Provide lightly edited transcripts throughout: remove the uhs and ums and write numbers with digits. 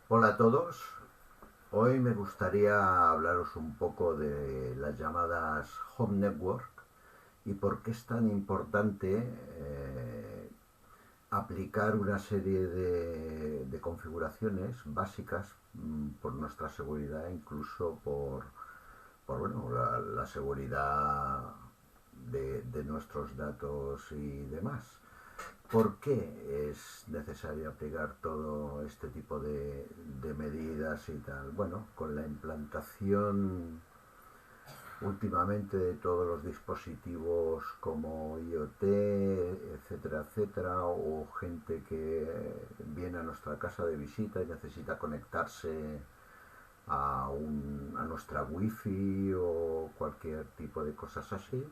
Hola a todos. Hoy me gustaría hablaros un poco de las llamadas Home Network y por qué es tan importante aplicar una serie de configuraciones básicas por nuestra seguridad, incluso por bueno, la seguridad de nuestros datos y demás. ¿Por qué es necesario aplicar todo este tipo de medidas y tal? Bueno, con la implantación últimamente de todos los dispositivos como IoT, etcétera, etcétera, o gente que viene a nuestra casa de visita y necesita conectarse a nuestra wifi o cualquier tipo de cosas así.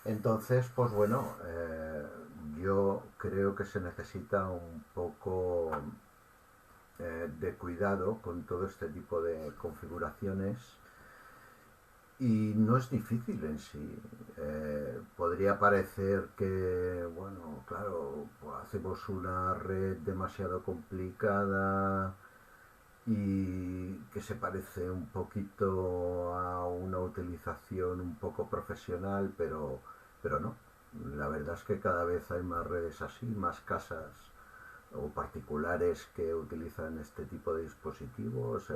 Entonces, pues bueno, yo creo que se necesita un poco de cuidado con todo este tipo de configuraciones y no es difícil en sí. Podría parecer que, bueno, claro, pues hacemos una red demasiado complicada y que se parece un poquito a una utilización un poco profesional, pero no. La verdad es que cada vez hay más redes así, más casas o particulares que utilizan este tipo de dispositivos,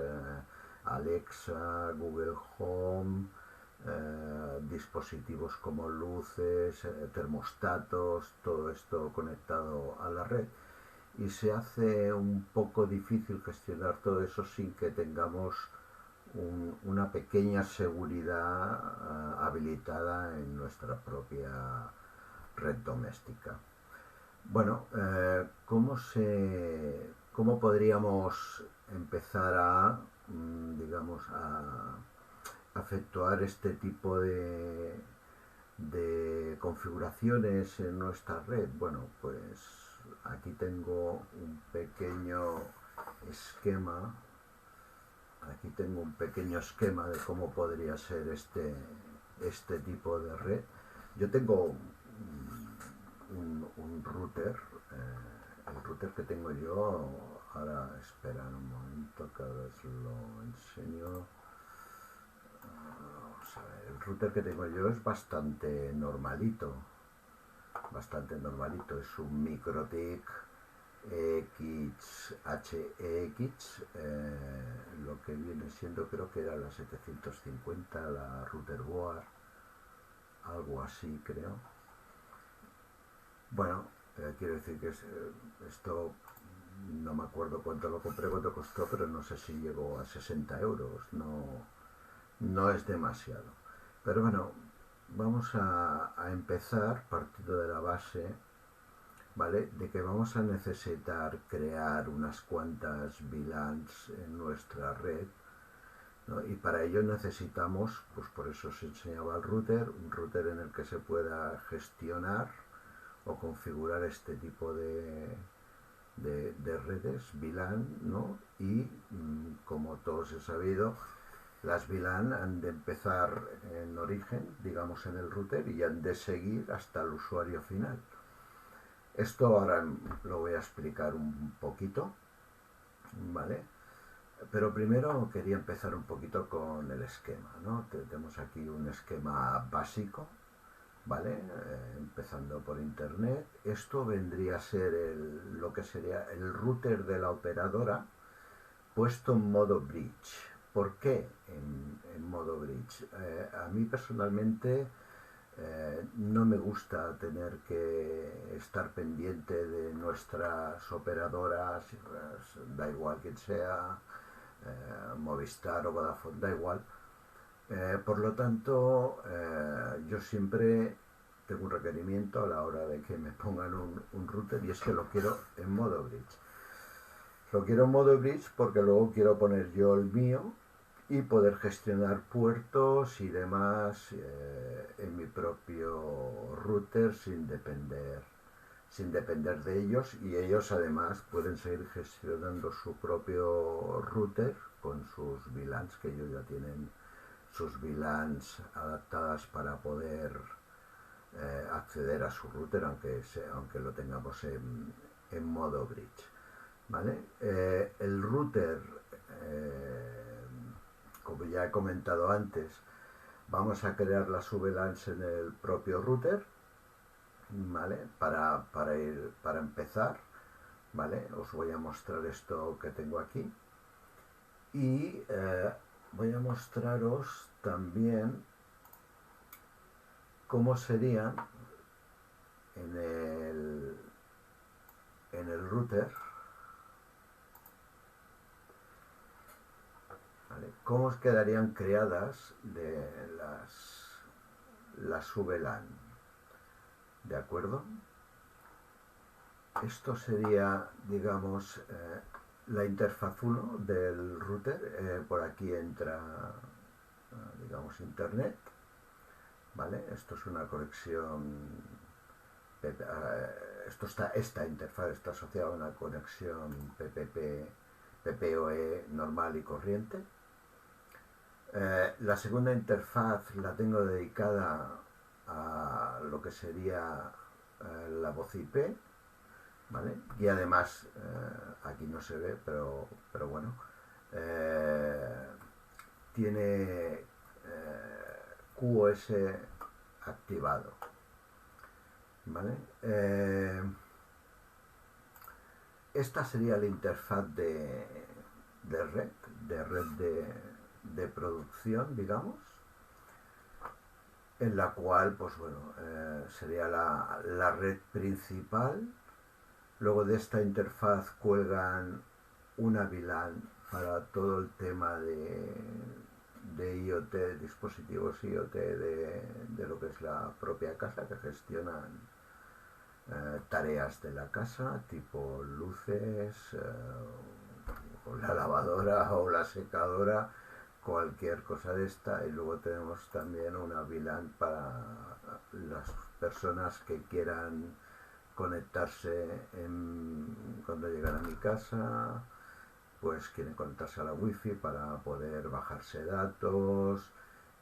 Alexa, Google Home, dispositivos como luces, termostatos, todo esto conectado a la red y se hace un poco difícil gestionar todo eso sin que tengamos una pequeña seguridad habilitada en nuestra propia red doméstica. Bueno, ¿cómo podríamos empezar digamos, a efectuar este tipo de configuraciones en nuestra red? Bueno, pues aquí tengo un pequeño esquema. Aquí tengo un pequeño esquema de cómo podría ser este tipo de red. Yo tengo un router. El router que tengo yo, ahora espera un momento que os lo enseño. Vamos a ver, el router que tengo yo es bastante normalito. Bastante normalito. Es un MikroTik XHX, lo que viene siendo, creo que era la 750, la router board, algo así creo. Bueno, quiero decir que esto no me acuerdo cuánto lo compré, cuánto costó, pero no sé si llegó a 60 euros, no es demasiado. Pero bueno, vamos a empezar partiendo de la base, ¿vale? De que vamos a necesitar crear unas cuantas VLANs en nuestra red, ¿no? Y para ello necesitamos, pues por eso se enseñaba el router, un router en el que se pueda gestionar o configurar este tipo de redes VLAN, ¿no? Y como todos he sabido, las VLAN han de empezar en origen, digamos en el router, y han de seguir hasta el usuario final. Esto ahora lo voy a explicar un poquito, ¿vale? Pero primero quería empezar un poquito con el esquema, ¿no? Tenemos aquí un esquema básico, ¿vale? Empezando por internet. Esto vendría a ser lo que sería el router de la operadora puesto en modo bridge. ¿Por qué en modo bridge? A mí personalmente no me gusta tener que estar pendiente de nuestras operadoras, da igual quien sea, Movistar o Vodafone, da igual. Por lo tanto, yo siempre tengo un requerimiento a la hora de que me pongan un router y es que lo quiero en modo bridge. Lo quiero en modo bridge porque luego quiero poner yo el mío y poder gestionar puertos y demás en mi propio router sin depender de ellos, y ellos además pueden seguir gestionando su propio router con sus VLANs, que ellos ya tienen sus VLANs adaptadas para poder acceder a su router aunque lo tengamos en modo bridge. ¿vale? El router, eh, como ya he comentado antes, vamos a crear las VLANs en el propio router, ¿vale? Para empezar, ¿vale? Os voy a mostrar esto que tengo aquí. Y voy a mostraros también cómo serían en el router, ¿vale? Cómo quedarían creadas las VLAN, ¿de acuerdo? Esto sería, digamos, la interfaz 1 del router. Por aquí entra, digamos, internet, ¿vale? Esto es una conexión, esta interfaz está asociada a una conexión PPOE normal y corriente. La segunda interfaz la tengo dedicada a lo que sería la voz IP, ¿vale? Y además, aquí no se ve, pero bueno, eh, tiene QoS activado, ¿vale? Esta sería la interfaz de red, de producción, digamos, en la cual, pues bueno, sería la red principal. Luego de esta interfaz cuelgan una VLAN para todo el tema de IoT, dispositivos IoT de lo que es la propia casa, que gestionan tareas de la casa, tipo luces, o la lavadora o la secadora, cualquier cosa de esta. Y luego tenemos también una VLAN para las personas que quieran conectarse cuando llegan a mi casa, pues quieren conectarse a la wifi para poder bajarse datos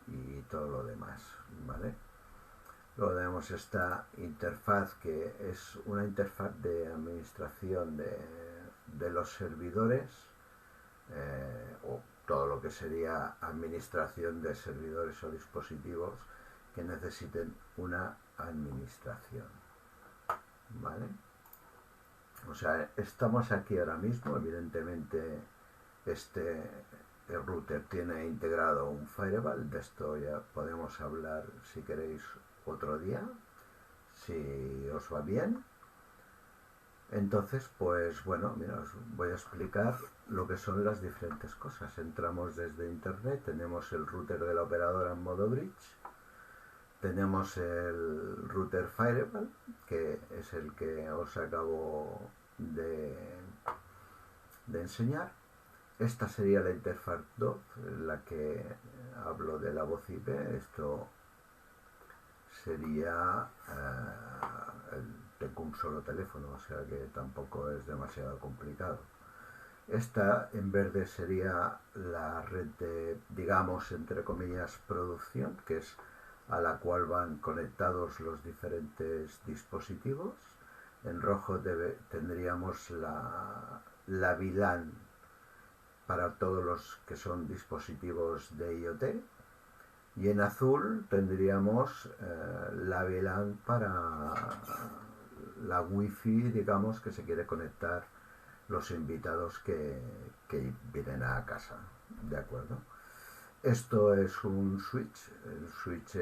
y todo lo demás, ¿vale? Luego tenemos esta interfaz, que es una interfaz de administración de los servidores, o todo lo que sería administración de servidores o dispositivos que necesiten una administración, ¿vale? O sea, estamos aquí ahora mismo. Evidentemente el router tiene integrado un firewall. De esto ya podemos hablar, si queréis, otro día, si os va bien. Entonces, pues bueno, mira, os voy a explicar lo que son las diferentes cosas. Entramos desde internet, tenemos el router de la operadora en modo bridge, tenemos el router firewall, que es el que os acabo de enseñar. Esta sería la interfaz 2, en la que hablo de la voz IP. Esto sería tengo un solo teléfono, o sea que tampoco es demasiado complicado. Esta en verde sería la red de, digamos, entre comillas, producción, que es a la cual van conectados los diferentes dispositivos. En rojo tendríamos la VLAN para todos los que son dispositivos de IoT, y en azul tendríamos la VLAN para la wifi, digamos, que se quiere conectar los invitados que vienen a casa, ¿de acuerdo? Esto es un switch. El switch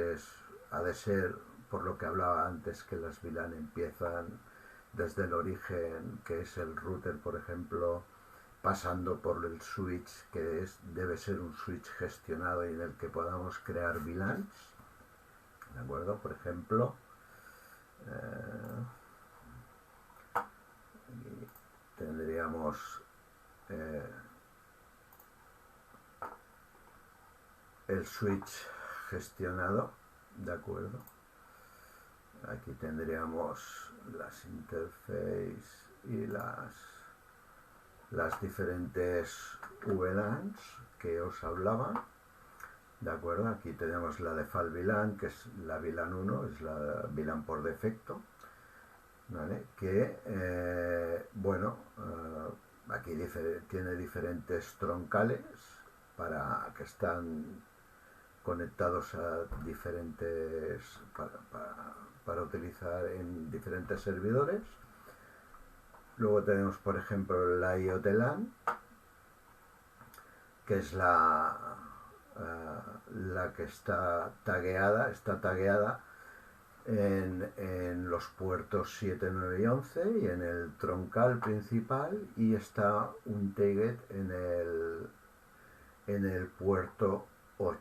ha de ser, por lo que hablaba antes, que las VLAN empiezan desde el origen, que es el router, por ejemplo, pasando por el switch, que debe ser un switch gestionado y en el que podamos crear VLANs, ¿de acuerdo? Por ejemplo, tendríamos el switch gestionado, ¿de acuerdo? Aquí tendríamos las interfaces y las diferentes VLANs que os hablaba, ¿de acuerdo? Aquí tenemos la default VLAN, que es la VLAN 1, es la VLAN por defecto, ¿vale? Que, bueno, Aquí tiene diferentes troncales que están conectados a diferentes para utilizar en diferentes servidores. Luego tenemos, por ejemplo, la IoT LAN, que es la que está tagueada en los puertos 7, 9 y 11 y en el troncal principal, y está un target en el puerto 8,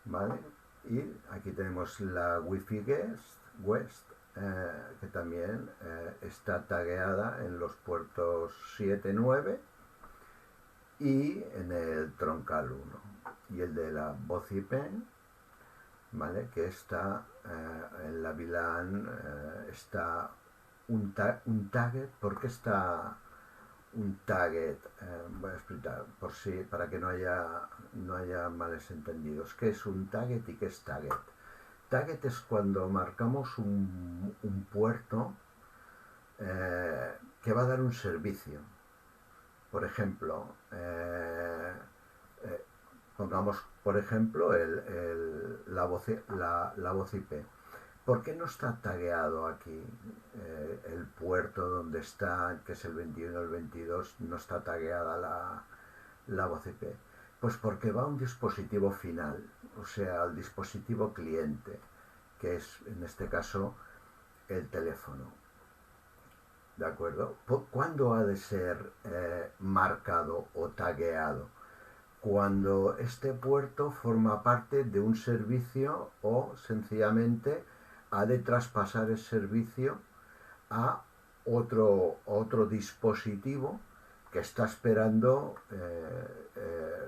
¿vale? Y aquí tenemos la Wi-Fi West, que también está tagueada en los puertos 7, 9 y en el troncal 1. Y el de la voz IP, ¿vale? Que está en la VLAN, está un target. ¿Por qué está un target? Voy a explicar para que no haya males entendidos. ¿Qué es un target y qué es target? Target es cuando marcamos un puerto que va a dar un servicio. Por ejemplo, pongamos por ejemplo la voz IP. ¿Por qué no está tagueado aquí el puerto donde está, que es el 21 o el 22, no está tagueada la voz IP? Pues porque va a un dispositivo final, o sea, al dispositivo cliente, que es en este caso el teléfono. ¿De acuerdo? ¿Cuándo ha de ser marcado o tagueado? Cuando este puerto forma parte de un servicio o sencillamente ha de traspasar el servicio a otro dispositivo que está esperando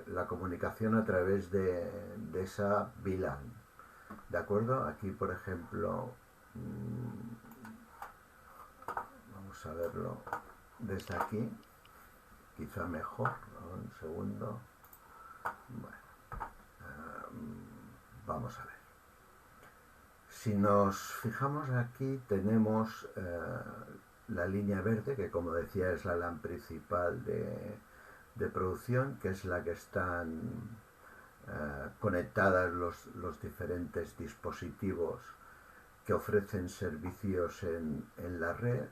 la comunicación a través de esa VLAN. ¿De acuerdo? Aquí, por ejemplo, vamos a verlo desde aquí, quizá mejor. Un segundo. Bueno, vamos a ver. Si nos fijamos aquí, tenemos la línea verde, que como decía es la LAN principal de producción, que es la que están conectadas los diferentes dispositivos que ofrecen servicios en la red,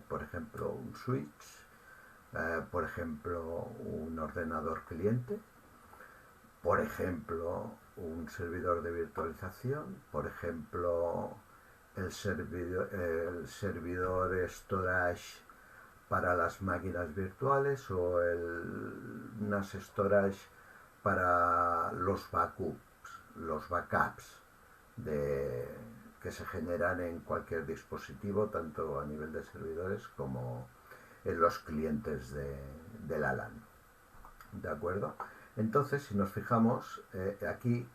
por ejemplo un switch, por ejemplo un ordenador cliente, por ejemplo un servidor de virtualización, por ejemplo el servidor storage para las máquinas virtuales o el NAS storage para los backups que se generan en cualquier dispositivo, tanto a nivel de servidores como en los clientes de la LAN. ¿De acuerdo? Entonces, si nos fijamos, aquí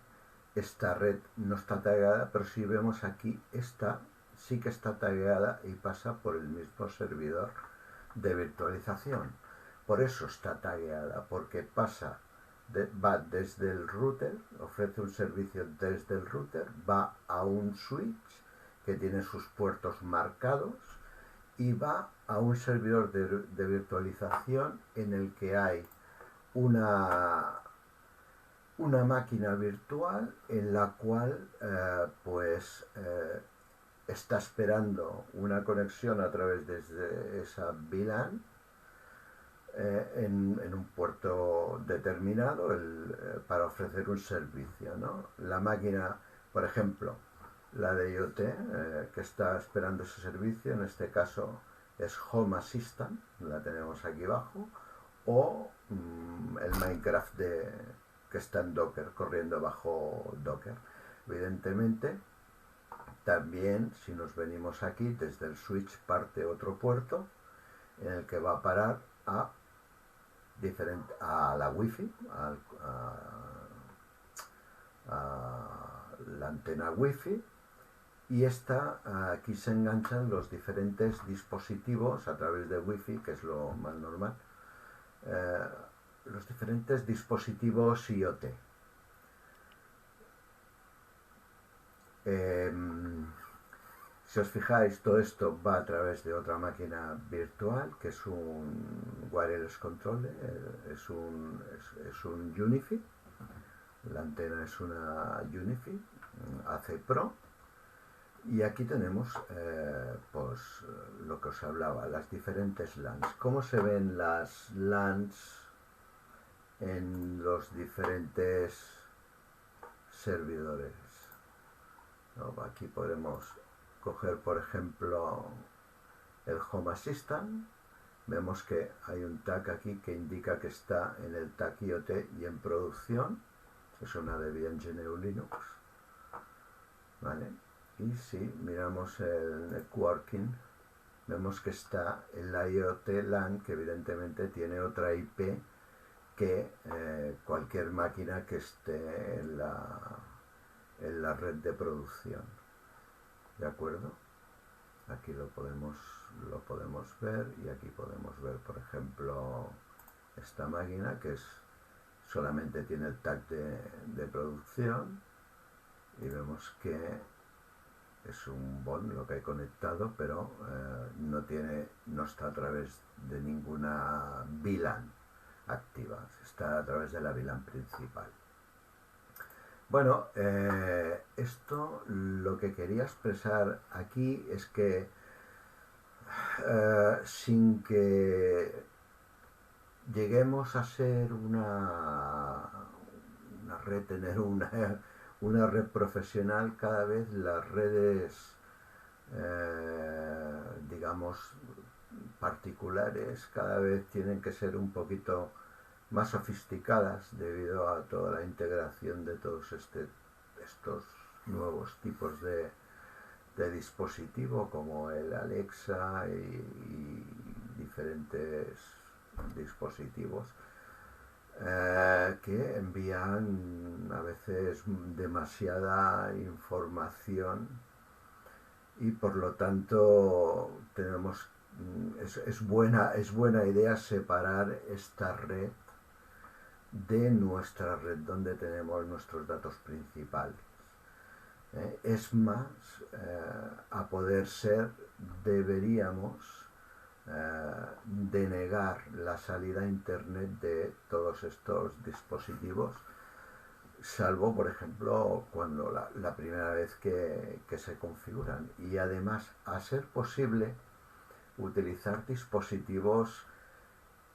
esta red no está tagueada, pero si vemos aquí, esta sí que está tagueada y pasa por el mismo servidor de virtualización. Por eso está tagueada, porque va desde el router, ofrece un servicio desde el router, va a un switch que tiene sus puertos marcados y va a un servidor de virtualización en el que hay una máquina virtual en la cual está esperando una conexión a través de esa VLAN en un puerto determinado para ofrecer un servicio, ¿no? La máquina, por ejemplo, la de IoT, que está esperando ese servicio, en este caso es Home Assistant, la tenemos aquí abajo, o el Minecraft que está en Docker, corriendo bajo Docker. Evidentemente, también si nos venimos aquí, desde el switch parte otro puerto en el que va a parar a la Wi-Fi, a la antena Wi-Fi, y aquí se enganchan los diferentes dispositivos a través de Wi-Fi, que es lo más normal, los diferentes dispositivos IoT. Si os fijáis, todo esto va a través de otra máquina virtual, que es un wireless controller, es un UniFi. La antena es una UniFi AC Pro. Y aquí tenemos pues lo que os hablaba, las diferentes LANs. ¿Cómo se ven las LANs en los diferentes servidores? ¿No? Aquí podemos coger, por ejemplo, el Home Assistant. Vemos que hay un tag aquí que indica que está en el tag IoT y en producción. Es una Debian GNU Linux. ¿Vale? Y si miramos el networking, vemos que está en la IoT LAN, que evidentemente tiene otra IP que cualquier máquina que esté en la red de producción. ¿De acuerdo? Aquí lo podemos ver, y aquí podemos ver, por ejemplo, esta máquina que solamente tiene el tag de producción, y vemos que es un BON lo que hay conectado, pero no está a través de ninguna VLAN activa, está a través de la VLAN principal. Bueno, esto lo que quería expresar aquí es que sin que lleguemos a ser una red, tener una red profesional, cada vez las redes, digamos, particulares, cada vez tienen que ser un poquito más sofisticadas debido a toda la integración de todos estos nuevos tipos de dispositivo, como el Alexa y diferentes dispositivos que envían a veces demasiada información, y por lo tanto es buena idea separar esta red de nuestra red donde tenemos nuestros datos principales. Es más, a poder ser, deberíamos denegar la salida a internet de todos estos dispositivos, salvo, por ejemplo, cuando la primera vez que se configuran, y además, a ser posible, utilizar dispositivos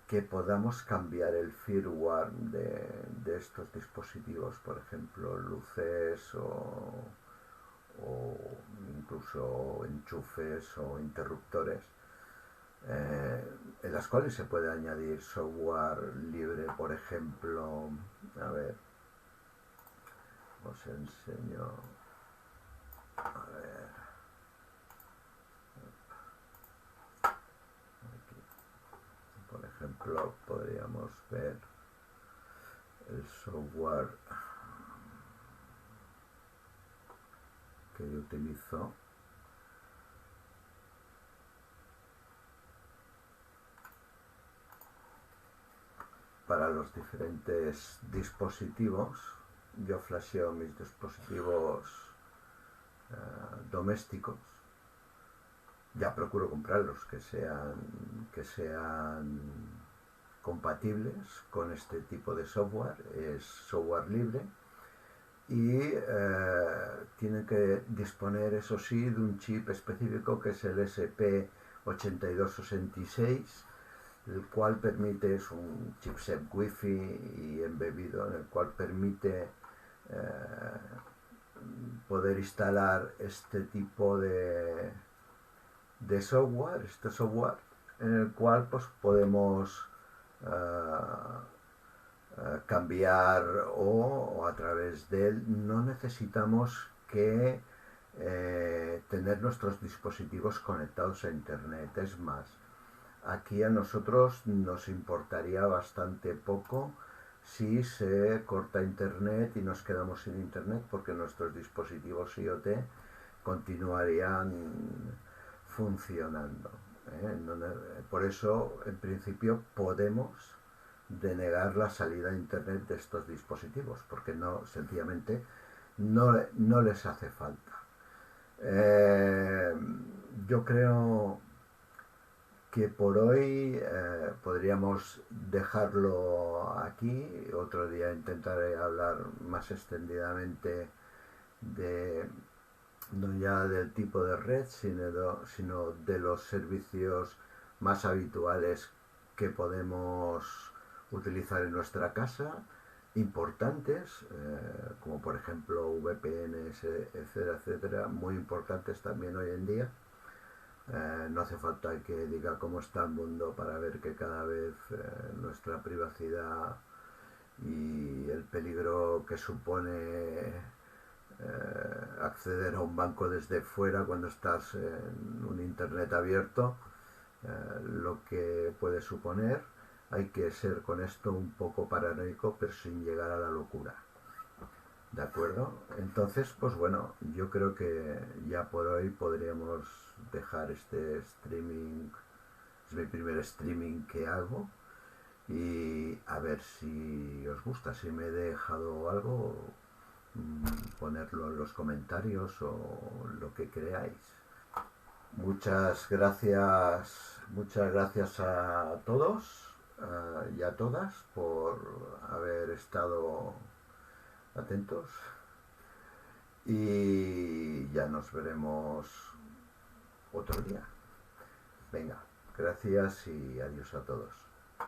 que podamos cambiar el firmware de estos dispositivos, por ejemplo, luces o incluso enchufes o interruptores, en las cuales se puede añadir software libre. Por ejemplo, a ver, os enseño, a ver, aquí, por ejemplo, podríamos ver el software que yo utilizo. Para los diferentes dispositivos, yo flasheo mis dispositivos domésticos. Ya procuro comprarlos que sean compatibles con este tipo de software. Es software libre y tienen que disponer, eso sí, de un chip específico que es el SP8266, el cual permite, es un chipset Wi-Fi y embebido, en el cual permite poder instalar este tipo de software, en el cual pues podemos cambiar, o a través de él no necesitamos que tener nuestros dispositivos conectados a internet. Es más, aquí a nosotros nos importaría bastante poco si se corta internet y nos quedamos sin internet, porque nuestros dispositivos IoT continuarían funcionando. Por eso, en principio, podemos denegar la salida a internet de estos dispositivos, porque sencillamente no les hace falta. Eh, yo creo que por hoy podríamos dejarlo aquí. Otro día intentaré hablar más extendidamente de no ya del tipo de red, sino de los servicios más habituales que podemos utilizar en nuestra casa, importantes, como por ejemplo VPNs, etcétera, etcétera, muy importantes también hoy en día. No hace falta que diga cómo está el mundo para ver que cada vez nuestra privacidad y el peligro que supone acceder a un banco desde fuera cuando estás en un internet abierto, lo que puede suponer. Hay que ser con esto un poco paranoico, pero sin llegar a la locura. ¿De acuerdo? Entonces, pues bueno, yo creo que ya por hoy podríamos dejar este streaming. Es mi primer streaming que hago. Y a ver si os gusta, si me he dejado algo, ponerlo en los comentarios o lo que creáis. Muchas gracias a todos y a todas por haber estado atentos y ya nos veremos otro día. Venga, gracias y adiós a todos.